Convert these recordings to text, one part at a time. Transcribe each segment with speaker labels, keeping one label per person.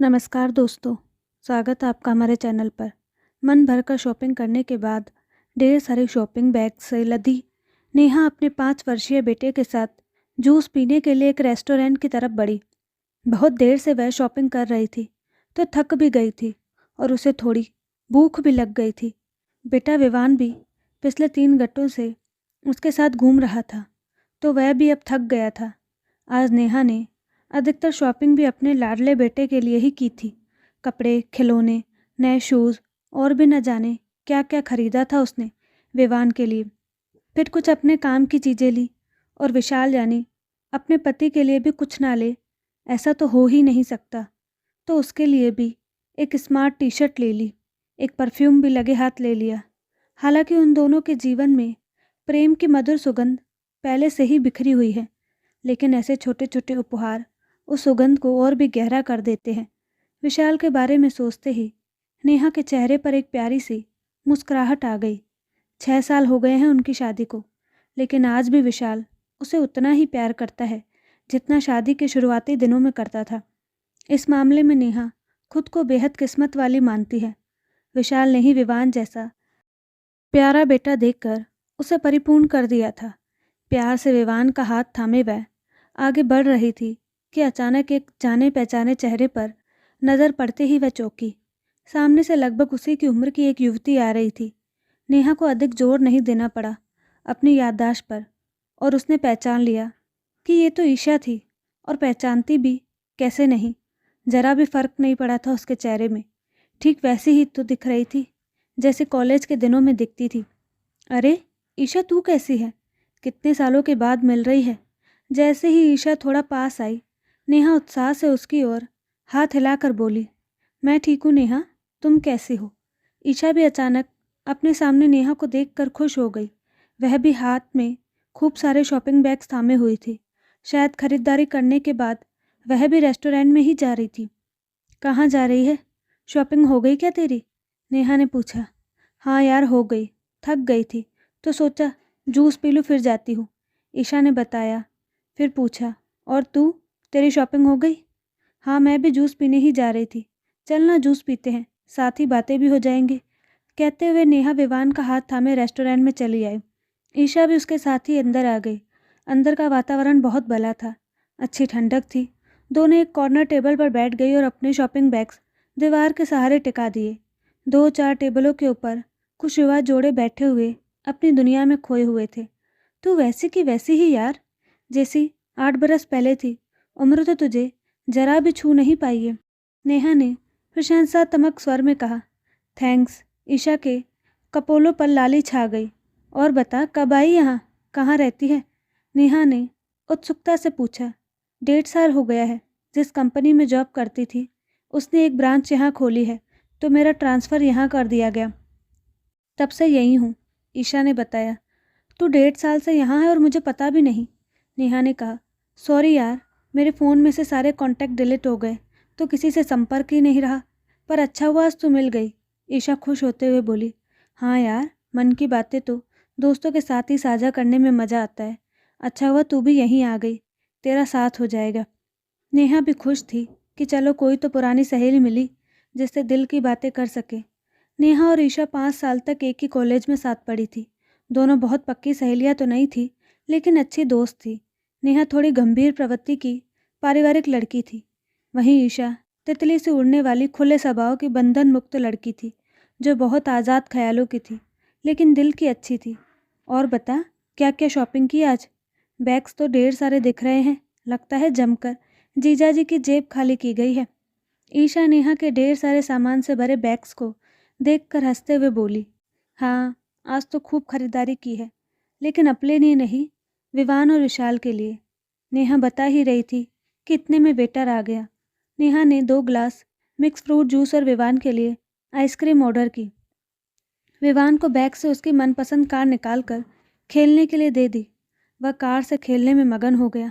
Speaker 1: नमस्कार दोस्तों, स्वागत है आपका हमारे चैनल पर। मन भरकर शॉपिंग करने के बाद ढेर सारी शॉपिंग बैग से लदी नेहा अपने 5 वर्षीय बेटे के साथ जूस पीने के लिए एक रेस्टोरेंट की तरफ बढ़ी। बहुत देर से वह शॉपिंग कर रही थी तो थक भी गई थी और उसे थोड़ी भूख भी लग गई थी। बेटा विवान भी पिछले 3 घंटों से उसके साथ घूम रहा था तो वह भी अब थक गया था। आज नेहा ने अधिकतर शॉपिंग भी अपने लाडले बेटे के लिए ही की थी। कपड़े, खिलौने, नए शूज़ और भी न जाने क्या क्या खरीदा था उसने विवान के लिए। फिर कुछ अपने काम की चीज़ें ली और विशाल यानी अपने पति के लिए भी कुछ ना ले, ऐसा तो हो ही नहीं सकता। तो उसके लिए भी एक स्मार्ट टी शर्ट ले ली, एक परफ्यूम भी लगे हाथ ले लिया। हालांकि उन दोनों के जीवन में प्रेम की मधुर सुगंध पहले से ही बिखरी हुई है, लेकिन ऐसे छोटे छोटे उपहार उस सुगंध को और भी गहरा कर देते हैं। विशाल के बारे में सोचते ही नेहा के चेहरे पर एक प्यारी सी मुस्कुराहट आ गई। 6 साल हो गए हैं उनकी शादी को, लेकिन आज भी विशाल उसे उतना ही प्यार करता है जितना शादी के शुरुआती दिनों में करता था। इस मामले में नेहा खुद को बेहद किस्मत वाली मानती है। विशाल ने ही विवान जैसा प्यारा बेटा देखकर उसे परिपूर्ण कर दिया था। प्यार से विवान का हाथ थामे वह आगे बढ़ रही थी कि अचानक एक जाने पहचाने चेहरे पर नज़र पड़ते ही वह चौंकी। सामने से लगभग उसी की उम्र की एक युवती आ रही थी। नेहा को अधिक जोर नहीं देना पड़ा अपनी याददाश्त पर और उसने पहचान लिया कि ये तो ईशा थी। और पहचानती भी कैसे नहीं, जरा भी फर्क नहीं पड़ा था उसके चेहरे में। ठीक वैसी ही तो दिख रही थी जैसे कॉलेज के दिनों में दिखती थी। अरे ईशा, तू कैसी है? कितने सालों के बाद मिल रही है। जैसे ही ईशा थोड़ा पास आई, नेहा उत्साह से उसकी ओर हाथ हिलाकर बोली, मैं ठीक हूँ नेहा, तुम कैसी हो? ईशा भी अचानक अपने सामने नेहा को देखकर खुश हो गई। वह भी हाथ में खूब सारे शॉपिंग बैग्स थामे हुई थी। शायद खरीदारी करने के बाद वह भी रेस्टोरेंट में ही जा रही थी। कहाँ जा रही है? शॉपिंग हो गई क्या तेरी? नेहा ने पूछा। हाँ यार, हो गई। थक गई थी तो सोचा जूस पी लूँ फिर जाती हूँ, ईशा ने बताया। फिर पूछा, और तू, तेरी शॉपिंग हो गई? हाँ, मैं भी जूस पीने ही जा रही थी। चल ना, जूस पीते हैं, साथ ही बातें भी हो जाएंगी। कहते हुए नेहा विवान का हाथ थामे रेस्टोरेंट में चली आई। ईशा भी उसके साथ ही अंदर आ गई। अंदर का वातावरण बहुत भला था, अच्छी ठंडक थी। दोनों एक कॉर्नर टेबल पर बैठ गई और अपने शॉपिंग बैग्स दीवार के सहारे टिका दिए। 2-4 टेबलों के ऊपर कुछ युवा जोड़े बैठे हुए अपनी दुनिया में खोए हुए थे। तू वैसी की वैसी ही यार, जैसी 8 बरस पहले थी। उम्र तो तुझे जरा भी छू नहीं पाई है, नेहा ने प्रशंसात्मक स्वर में कहा। थैंक्स। ईशा के कपोलों पर लाली छा गई। और बता, कब आई यहाँ? कहाँ रहती है? नेहा ने उत्सुकता से पूछा। 1.5 साल हो गया है। जिस कंपनी में जॉब करती थी उसने एक ब्रांच यहाँ खोली है, तो मेरा ट्रांसफ़र यहाँ कर दिया गया। तब से यही हूँ, ईशा ने बताया। तू 1.5 साल से यहाँ है और मुझे पता भी नहीं, नेहा ने कहा। सॉरी यार, मेरे फ़ोन में से सारे कॉन्टैक्ट डिलीट हो गए तो किसी से संपर्क ही नहीं रहा। पर अच्छा हुआ आज तू मिल गई, ईशा खुश होते हुए बोली। हाँ यार, मन की बातें तो दोस्तों के साथ ही साझा करने में मज़ा आता है। अच्छा हुआ तू भी यहीं आ गई, तेरा साथ हो जाएगा। नेहा भी खुश थी कि चलो कोई तो पुरानी सहेली मिली जिससे दिल की बातें कर सके। नेहा और ईशा 5 साल तक एक ही कॉलेज में साथ पढ़ी थी। दोनों बहुत पक्की सहेलियां तो नहीं थी, लेकिन अच्छी दोस्त थी। नेहा थोड़ी गंभीर प्रवृत्ति की पारिवारिक लड़की थी, वहीं ईशा तितली से उड़ने वाली खुले स्वभाव की बंधन मुक्त लड़की थी, जो बहुत आज़ाद ख्यालों की थी लेकिन दिल की अच्छी थी। और बता, क्या क्या शॉपिंग की आज? बैग्स तो ढेर सारे दिख रहे हैं, लगता है जमकर जीजाजी की जेब खाली की गई है। ईशा नेहा के ढेर सारे सामान से भरे बैग्स को देखकर हंसते हुए बोली। हाँ, आज तो खूब खरीदारी की है, लेकिन अपने लिए नहीं, विवान और विशाल के लिए। नेहा बता ही रही थी कि इतने में वेटर आ गया। नेहा ने 2 ग्लास मिक्स फ्रूट जूस और विवान के लिए आइसक्रीम ऑर्डर की। विवान को बैग से उसकी मनपसंद कार निकालकर खेलने के लिए दे दी। वह कार से खेलने में मगन हो गया।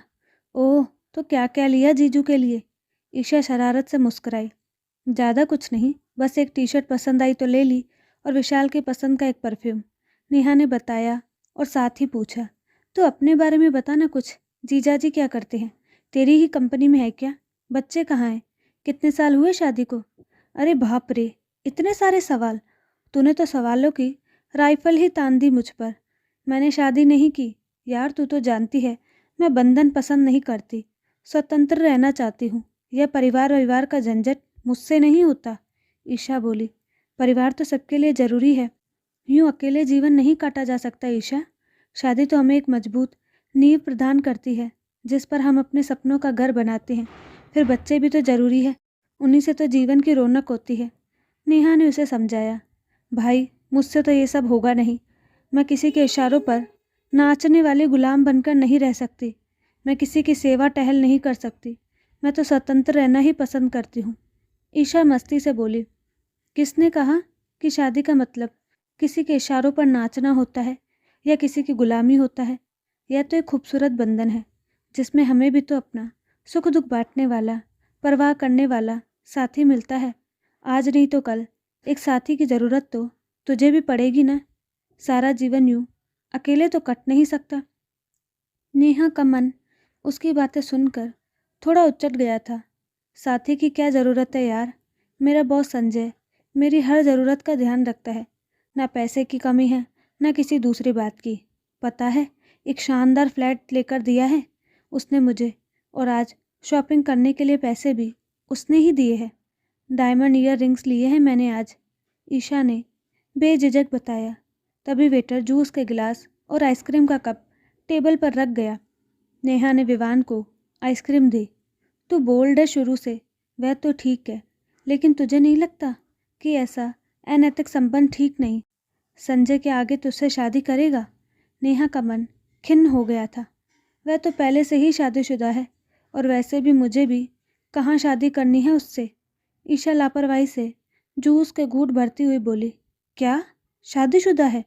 Speaker 1: ओह, तो क्या क्या लिया जीजू के लिए? ईशा शरारत से मुस्कुराई। ज़्यादा कुछ नहीं, बस एक टी शर्ट पसंद आई तो ले ली और विशाल की पसंद का एक परफ्यूम, नेहा ने बताया और साथ ही पूछा, तो अपने बारे में बता ना कुछ। जीजाजी क्या करते हैं? तेरी ही कंपनी में है क्या? बच्चे कहाँ हैं? कितने साल हुए शादी को? अरे बाप रे, इतने सारे सवाल। तूने तो सवालों की राइफल ही तान दी मुझ पर। मैंने शादी नहीं की। यार तू तो जानती है मैं बंधन पसंद नहीं करती, स्वतंत्र रहना चाहती हूँ। यह परिवार का झंझट मुझसे नहीं होता। ईशा बोली, परिवार तो सबके लिए ज़रूरी है। यूँ अकेले जीवन नहीं काटा जा सकता ईशा। शादी तो हमें एक मजबूत नींव प्रदान करती है जिस पर हम अपने सपनों का घर बनाते हैं। फिर बच्चे भी तो ज़रूरी है, उन्हीं से तो जीवन की रौनक होती है। नेहा ने उसे समझाया, भाई मुझसे तो ये सब होगा नहीं। मैं किसी के इशारों पर नाचने वाले गुलाम बनकर नहीं रह सकती। मैं किसी की सेवा टहल नहीं कर सकती। मैं तो स्वतंत्र रहना ही पसंद करती हूँ। ईशा मस्ती से बोली, किसने कहा कि शादी का मतलब किसी के इशारों पर नाचना होता है या किसी की गुलामी होता है? यह तो एक खूबसूरत बंधन है जिसमें हमें भी तो अपना सुख दुख बांटने वाला, परवाह करने वाला साथी मिलता है। आज नहीं तो कल एक साथी की ज़रूरत तो तुझे भी पड़ेगी ना। सारा जीवन यूँ अकेले तो कट नहीं सकता। नेहा का मन उसकी बातें सुनकर थोड़ा उचट गया था। साथी की क्या ज़रूरत है यार। मेरा बॉस संजय मेरी हर ज़रूरत का ध्यान रखता है। ना पैसे की कमी है ना किसी दूसरी बात की। पता है, एक शानदार फ्लैट लेकर दिया है उसने मुझे, और आज शॉपिंग करने के लिए पैसे भी उसने ही दिए हैं। डायमंड ईयर रिंग्स लिए हैं मैंने आज, ईशा ने बेझिझक बताया। तभी वेटर जूस के गिलास और आइसक्रीम का कप टेबल पर रख गया। नेहा ने विवान को आइसक्रीम दी। तू बोल्ड है शुरू से, वह तो ठीक है, लेकिन तुझे नहीं लगता कि ऐसा अनैतिक संबंध ठीक नहीं? संजय के आगे तुझसे शादी करेगा? नेहा का मन खिन्न हो गया था। वह तो पहले से ही शादीशुदा है, और वैसे भी मुझे भी कहाँ शादी करनी है उससे। ईशा लापरवाही से जूस के घूंट भरती हुई बोली, क्या शादीशुदा है?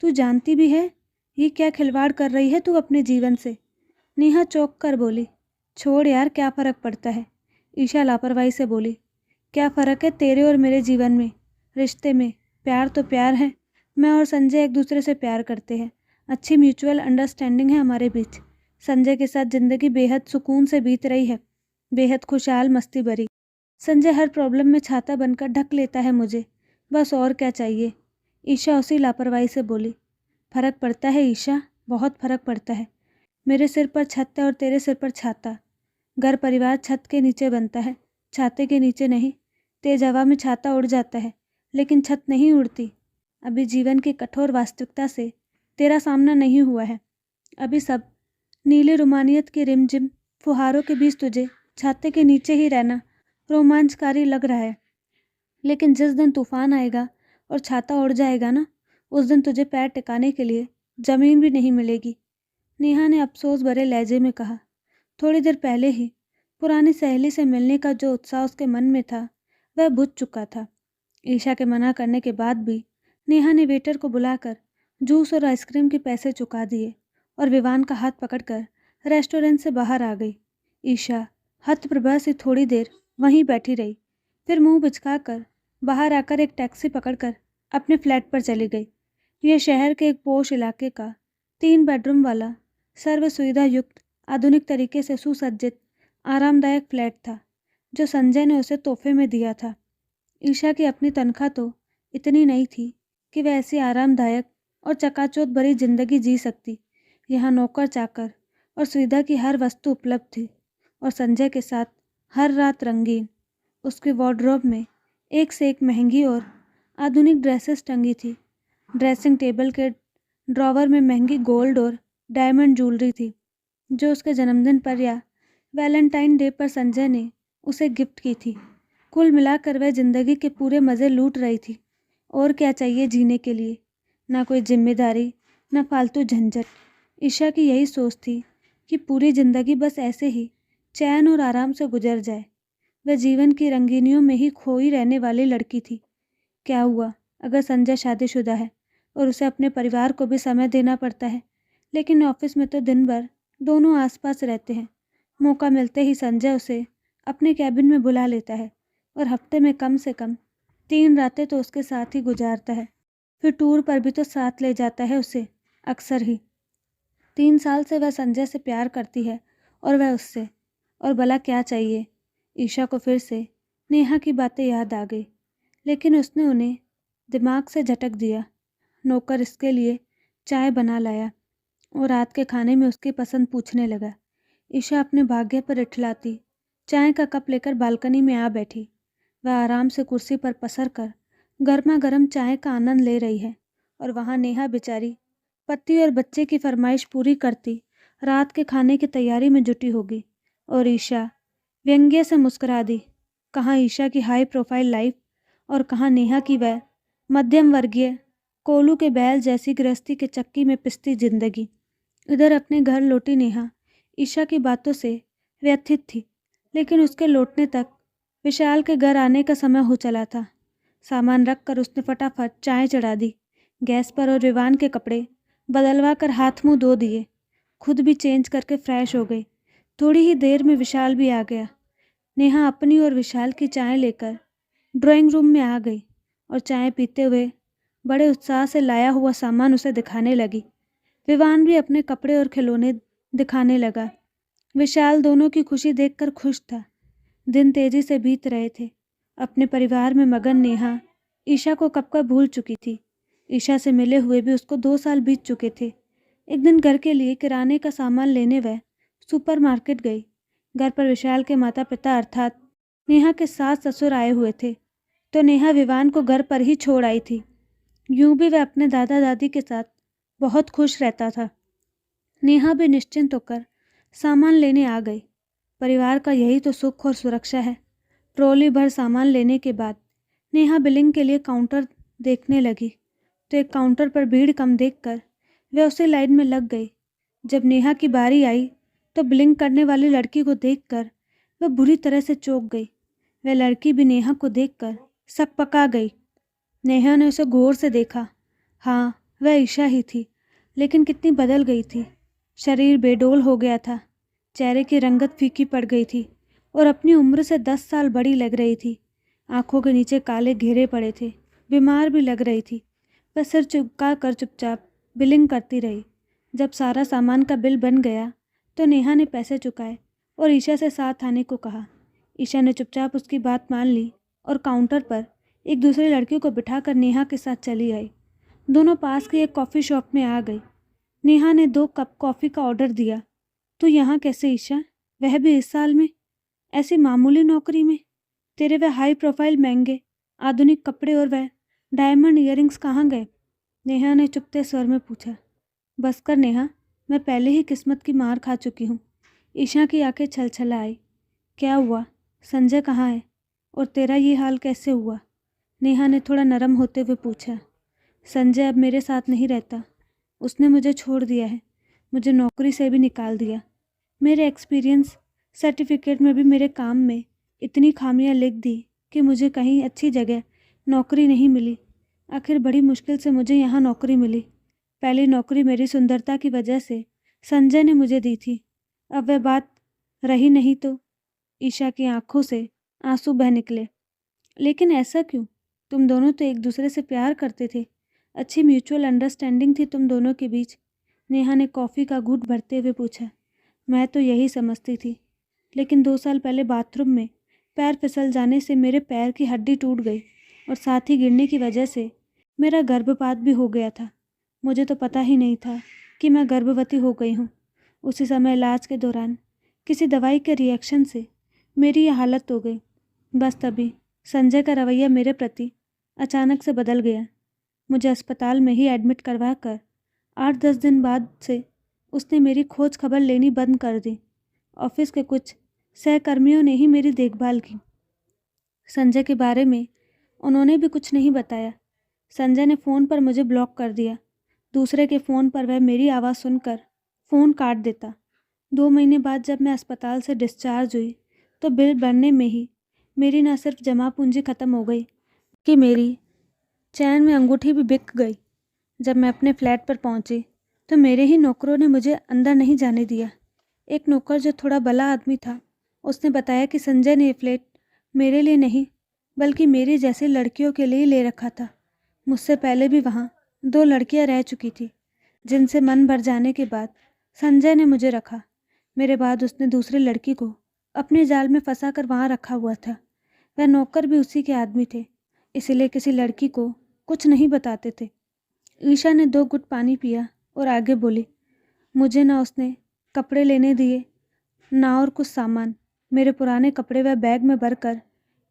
Speaker 1: तू जानती भी है ये क्या खिलवाड़ कर रही है तू अपने जीवन से? नेहा चौंक कर बोली, छोड़ यार, क्या फ़र्क पड़ता है? ईशा लापरवाही से बोली, क्या फ़र्क है तेरे और मेरे जीवन में, रिश्ते में? प्यार तो प्यार है। मैं और संजय एक दूसरे से प्यार करते हैं। अच्छी म्यूचुअल अंडरस्टैंडिंग है हमारे बीच। संजय के साथ ज़िंदगी बेहद सुकून से बीत रही है, बेहद खुशहाल, मस्ती भरी। संजय हर प्रॉब्लम में छाता बनकर ढक लेता है मुझे, बस और क्या चाहिए? ईशा उसी लापरवाही से बोली, फ़र्क पड़ता है ईशा, बहुत फ़र्क पड़ता है। मेरे सिर पर छत है और तेरे सिर पर छाता। घर परिवार छत के नीचे बनता है, छाते के नीचे नहीं। तेज हवा में छाता उड़ जाता है लेकिन छत नहीं उड़ती। अभी जीवन की कठोर वास्तविकता से तेरा सामना नहीं हुआ है। अभी सब नीले रोमानियत की रिमझिम फुहारों के बीच तुझे छाते के नीचे ही रहना रोमांचकारी लग रहा है, लेकिन जिस दिन तूफान आएगा और छाता उड़ जाएगा ना, उस दिन तुझे पैर टिकाने के लिए ज़मीन भी नहीं मिलेगी। नेहा ने अफसोस भरे लहजे में कहा। थोड़ी देर पहले ही पुरानी सहेली से मिलने का जो उत्साह उसके मन में था वह बुझ चुका था। ईशा के मना करने के बाद भी नेहा ने वेटर को बुलाकर जूस और आइसक्रीम के पैसे चुका दिए और विवान का हाथ पकड़कर रेस्टोरेंट से बाहर आ गई। ईशा हतप्रभा से थोड़ी देर वहीं बैठी रही, फिर मुंह बिचकाकर बाहर आकर एक टैक्सी पकड़कर अपने फ्लैट पर चली गई। यह शहर के एक पोश इलाके का 3 बेडरूम वाला सर्व सुविधा युक्त आधुनिक तरीके से सुसज्जित आरामदायक फ्लैट था जो संजय ने उसे तोहफे में दिया था। ईशा की अपनी तनख्वाह तो इतनी नहीं थी कि वह ऐसी आरामदायक और चकाचौंध भरी जिंदगी जी सकती। यहाँ नौकर चाकर और सुविधा की हर वस्तु उपलब्ध थी, और संजय के साथ हर रात रंगीन। उसके वार्डरोब में एक से एक महंगी और आधुनिक ड्रेसेस टंगी थी। ड्रेसिंग टेबल के ड्रॉवर में महंगी गोल्ड और डायमंड ज्वेलरी थी जो उसके जन्मदिन पर या वैलेंटाइन डे पर संजय ने उसे गिफ्ट की थी। कुल मिलाकर वह जिंदगी के पूरे मज़े लूट रही थी। और क्या चाहिए जीने के लिए? ना कोई जिम्मेदारी, ना फालतू झंझट। ईशा की यही सोच थी कि पूरी ज़िंदगी बस ऐसे ही चैन और आराम से गुजर जाए। वह जीवन की रंगीनियों में ही खोई रहने वाली लड़की थी। क्या हुआ अगर संजय शादीशुदा है और उसे अपने परिवार को भी समय देना पड़ता है, लेकिन ऑफिस में तो दिन भर दोनों आसपास रहते हैं। मौका मिलते ही संजय उसे अपने कैबिन में बुला लेता है और हफ्ते में कम से कम 3 रातें तो उसके साथ ही गुजारता है। फिर टूर पर भी तो साथ ले जाता है उसे, अक्सर ही। 3 साल से वह संजय से प्यार करती है और वह उससे, और भला क्या चाहिए? ईशा को फिर से नेहा की बातें याद आ गई, लेकिन उसने उन्हें दिमाग से झटक दिया। नौकर इसके लिए चाय बना लाया और रात के खाने में उसकी पसंद पूछने लगा। ईशा अपने भाग्य पर इठलाती चाय का कप लेकर बालकनी में आ बैठी। वह आराम से कुर्सी पर पसर कर गर्मा गर्म चाय का आनंद ले रही है और वहाँ नेहा बेचारी पति और बच्चे की फरमाइश पूरी करती रात के खाने की तैयारी में जुटी होगी। और ईशा व्यंग्य से मुस्कुरा दी। कहाँ ईशा की हाई प्रोफाइल लाइफ और कहाँ नेहा की वह मध्यम वर्गीय कोलू के बैल जैसी गृहस्थी के चक्की में पिसती जिंदगी। इधर अपने घर लौटी नेहा ईशा की बातों से व्यथित थी, लेकिन उसके लौटने तक विशाल के घर आने का समय हो चला था। सामान रख कर उसने फटाफट चाय चढ़ा दी गैस पर और विवान के कपड़े बदलवा कर हाथ मुंह धो दिए। खुद भी चेंज करके फ्रेश हो गई। थोड़ी ही देर में विशाल भी आ गया। नेहा अपनी और विशाल की चाय लेकर ड्राइंग रूम में आ गई और चाय पीते हुए बड़े उत्साह से लाया हुआ सामान उसे दिखाने लगी। विवान भी अपने कपड़े और खिलौने दिखाने लगा। विशाल दोनों की खुशी देखकर खुश था। दिन तेजी से बीत रहे थे। अपने परिवार में मगन नेहा ईशा को कब का भूल चुकी थी। ईशा से मिले हुए भी उसको 2 साल बीत चुके थे। एक दिन घर के लिए किराने का सामान लेने वह सुपरमार्केट गई। घर पर विशाल के माता पिता अर्थात नेहा के सास ससुर आए हुए थे, तो नेहा विवान को घर पर ही छोड़ आई थी। यूं भी वह अपने दादा दादी के साथ बहुत खुश रहता था। नेहा भी निश्चिंत होकर सामान लेने आ गई। परिवार का यही तो सुख और सुरक्षा है। ट्रॉली भर सामान लेने के बाद नेहा बिलिंग के लिए काउंटर देखने लगी, तो एक काउंटर पर भीड़ कम देखकर वह उसी लाइन में लग गई। जब नेहा की बारी आई तो बिलिंग करने वाली लड़की को देखकर वह बुरी तरह से चौंक गई। वह लड़की भी नेहा को देखकर सकपका गई। नेहा ने उसे गौर से देखा। हाँ, वह ईशा ही थी, लेकिन कितनी बदल गई थी। शरीर बेडोल हो गया था, चेहरे की रंगत फीकी पड़ गई थी और अपनी उम्र से 10 साल बड़ी लग रही थी। आंखों के नीचे काले घेरे पड़े थे, बीमार भी लग रही थी। वह सिर झुका कर चुपचाप बिलिंग करती रही। जब सारा सामान का बिल बन गया तो नेहा ने पैसे चुकाए और ईशा से साथ आने को कहा। ईशा ने चुपचाप उसकी बात मान ली और काउंटर पर एक दूसरी लड़की को बिठाकर नेहा के साथ चली आई। दोनों पास की एक कॉफ़ी शॉप में आ गई। नेहा ने 2 कप कॉफ़ी का ऑर्डर दिया। तो यहाँ कैसे ईशा, वह भी इस साल में, ऐसी मामूली नौकरी में? तेरे वह हाई प्रोफाइल महंगे आधुनिक कपड़े और वह डायमंड ईयरिंग्स कहाँ गए? नेहा ने चुपते स्वर में पूछा। बस कर नेहा, मैं पहले ही किस्मत की मार खा चुकी हूँ। ईशा की आंखें छलछला आई। क्या हुआ? संजय कहाँ है और तेरा ये हाल कैसे हुआ? नेहा ने थोड़ा नरम होते हुए पूछा। संजय अब मेरे साथ नहीं रहता। उसने मुझे छोड़ दिया है, मुझे नौकरी से भी निकाल दिया। मेरे एक्सपीरियंस सर्टिफिकेट में भी मेरे काम में इतनी खामियां लिख दी कि मुझे कहीं अच्छी जगह नौकरी नहीं मिली। आखिर बड़ी मुश्किल से मुझे यहाँ नौकरी मिली। पहली नौकरी मेरी सुंदरता की वजह से संजय ने मुझे दी थी। अब वह बात रही नहीं तो। ईशा की आंखों से आंसू बह निकले। लेकिन ऐसा क्यों? तुम दोनों तो एक दूसरे से प्यार करते थे, अच्छी म्यूचुअल अंडरस्टैंडिंग थी तुम दोनों के बीच। नेहा ने कॉफ़ी का घूंट भरते हुए पूछा। मैं तो यही समझती थी, लेकिन 2 साल पहले बाथरूम में पैर फिसल जाने से मेरे पैर की हड्डी टूट गई और साथ ही गिरने की वजह से मेरा गर्भपात भी हो गया था। मुझे तो पता ही नहीं था कि मैं गर्भवती हो गई हूँ। उसी समय इलाज के दौरान किसी दवाई के रिएक्शन से मेरी यह हालत हो गई। बस तभी संजय का रवैया मेरे प्रति अचानक से बदल गया। मुझे अस्पताल में ही एडमिट करवा कर 8-10 दिन बाद से उसने मेरी खोज खबर लेनी बंद कर दी। ऑफिस के कुछ सहकर्मियों ने ही मेरी देखभाल की। संजय के बारे में उन्होंने भी कुछ नहीं बताया। संजय ने फ़ोन पर मुझे ब्लॉक कर दिया। दूसरे के फ़ोन पर वह मेरी आवाज़ सुनकर फ़ोन काट देता। 2 महीने बाद जब मैं अस्पताल से डिस्चार्ज हुई तो बिल बनने में ही मेरी न सिर्फ जमा पूंजी ख़त्म हो गई कि मेरी चैन में अंगूठी भी बिक गई। जब मैं अपने फ्लैट पर पहुंची तो मेरे ही नौकरों ने मुझे अंदर नहीं जाने दिया। एक नौकर जो थोड़ा भला आदमी था, उसने बताया कि संजय ने ये फ्लैट मेरे लिए नहीं बल्कि मेरी जैसी लड़कियों के लिए ले रखा था। मुझसे पहले भी वहाँ 2 लड़कियाँ रह चुकी थी, जिनसे मन भर जाने के बाद संजय ने मुझे रखा। मेरे बाद उसने दूसरी लड़की को अपने जाल में फंसा कर वहाँ रखा हुआ था। वह नौकर भी उसी के आदमी थे, इसलिए किसी लड़की को कुछ नहीं बताते थे। ईशा ने 2 घुट पानी पिया और आगे बोली, मुझे ना उसने कपड़े लेने दिए ना और कुछ सामान। मेरे पुराने कपड़े वह बैग में भरकर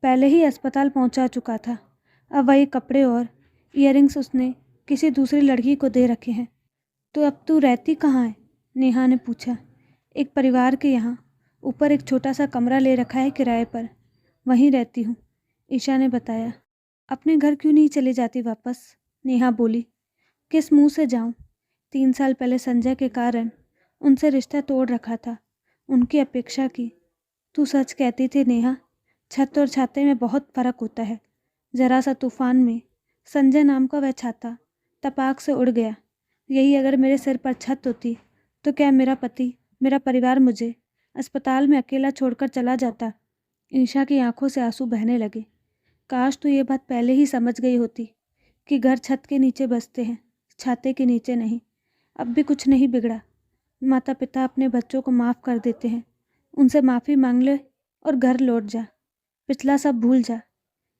Speaker 1: पहले ही अस्पताल पहुंचा चुका था। अब वही कपड़े और इयररिंग्स उसने किसी दूसरी लड़की को दे रखे हैं। तो अब तू रहती कहाँ है? नेहा ने पूछा। एक परिवार के यहाँ ऊपर एक छोटा सा कमरा ले रखा है किराए पर, वहीं रहती हूँ, ईशा ने बताया। अपने घर क्यों नहीं चली जाती वापस? नेहा बोली। किस मुंह से जाऊँ? 3 साल पहले संजय के कारण उनसे रिश्ता तोड़ रखा था, उनकी अपेक्षा की। तू सच कहती थी नेहा, छत और छाते में बहुत फर्क होता है। जरा सा तूफान में संजय नाम का वह छाता तपाक से उड़ गया। यही अगर मेरे सिर पर छत होती तो क्या मेरा पति, मेरा परिवार मुझे अस्पताल में अकेला छोड़कर चला जाता? ईशा की आंखों से आंसू बहने लगे। काश तू ये बात पहले ही समझ गई होती कि घर छत के नीचे बसते हैं, छाते के नीचे नहीं। अब भी कुछ नहीं बिगड़ा। माता पिता अपने बच्चों को माफ़ कर देते हैं, उनसे माफ़ी मांग ले और घर लौट जा, पिछला सब भूल जा।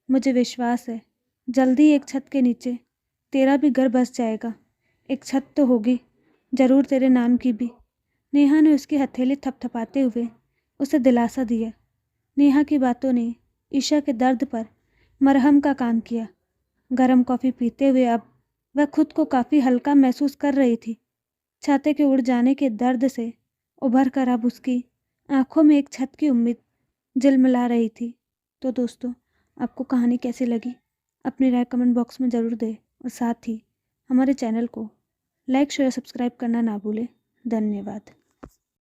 Speaker 1: मुझे विश्वास है जल्दी एक छत के नीचे तेरा भी घर बस जाएगा। एक छत तो होगी जरूर तेरे नाम की भी। नेहा ने उसकी हथेली थपथपाते हुए उसे दिलासा दिया। नेहा की बातों ने ईशा के दर्द पर मरहम का काम किया। गरम कॉफ़ी पीते हुए अब वह खुद को काफ़ी हल्का महसूस कर रही थी। छाते के उड़ जाने के दर्द से उभर कर अब उसकी आंखों में एक छत की उम्मीद झिलमिला रही थी। तो दोस्तों, आपको कहानी कैसी लगी? अपनी राय कमेंट बॉक्स में ज़रूर दें और साथ ही हमारे चैनल को लाइक शेयर सब्सक्राइब करना ना भूलें। धन्यवाद।